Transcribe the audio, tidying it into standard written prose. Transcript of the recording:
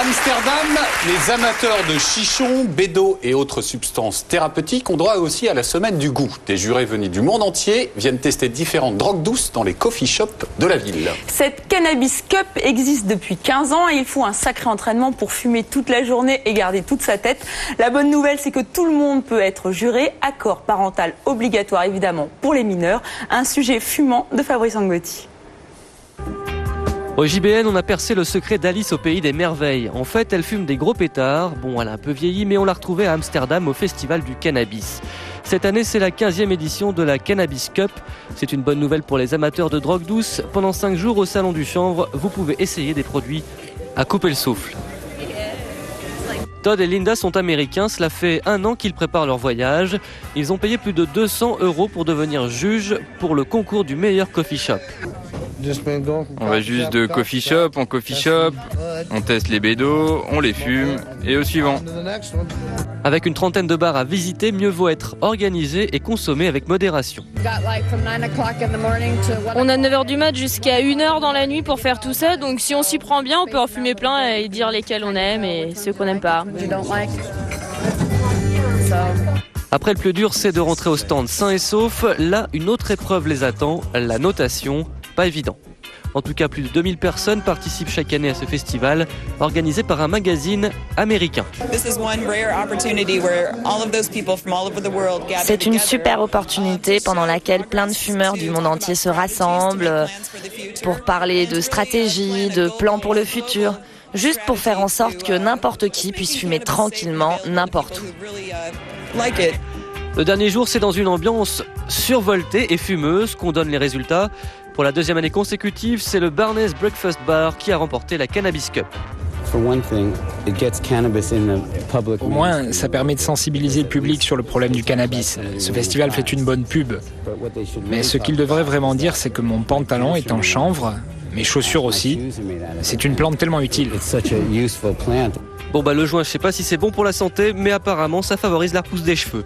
À Amsterdam, les amateurs de chichons, bédos et autres substances thérapeutiques ont droit aussi à la semaine du goût. Des jurés venus du monde entier viennent tester différentes drogues douces dans les coffee shops de la ville. Cette Cannabis Cup existe depuis 15 ans et il faut un sacré entraînement pour fumer toute la journée et garder toute sa tête. La bonne nouvelle, c'est que tout le monde peut être juré. Accord parental obligatoire évidemment pour les mineurs. Un sujet fumant de Fabrice Angotti. Au JBN, on a percé le secret d'Alice au pays des merveilles. En fait, elle fume des gros pétards. Bon, elle a un peu vieilli, mais on l'a retrouvée à Amsterdam au Festival du Cannabis. Cette année, c'est la 15e édition de la Cannabis Cup. C'est une bonne nouvelle pour les amateurs de drogue douce. Pendant 5 jours au Salon du Chanvre, vous pouvez essayer des produits à couper le souffle. Todd et Linda sont américains, cela fait 1 an qu'ils préparent leur voyage. Ils ont payé plus de 200 € pour devenir juges pour le concours du meilleur coffee shop. On va juste de coffee shop en coffee shop, on teste les bédos, on les fume et au suivant. Avec une trentaine de bars à visiter, mieux vaut être organisé et consommer avec modération. On a 9h du mat jusqu'à 1h dans la nuit pour faire tout ça, donc si on s'y prend bien, on peut en fumer plein et dire lesquels on aime et ceux qu'on n'aime pas. Après, le plus dur, c'est de rentrer au stand sain et sauf. Là, une autre épreuve les attend, la notation. Pas évident. En tout cas, plus de 2000 personnes participent chaque année à ce festival, organisé par un magazine américain. C'est une super opportunité pendant laquelle plein de fumeurs du monde entier se rassemblent pour parler de stratégie, de plans pour le futur, juste pour faire en sorte que n'importe qui puisse fumer tranquillement n'importe où. Le dernier jour, c'est dans une ambiance survoltée et fumeuse qu'on donne les résultats. Pour la 2e année consécutive, c'est le Barney's Breakfast Bar qui a remporté la Cannabis Cup. Au moins, ça permet de sensibiliser le public sur le problème du cannabis. Ce festival fait une bonne pub. Mais ce qu'il devrait vraiment dire, c'est que mon pantalon est en chanvre, mes chaussures aussi. C'est une plante tellement utile. Bon, le joint, je sais pas si c'est bon pour la santé, mais apparemment, ça favorise la repousse des cheveux.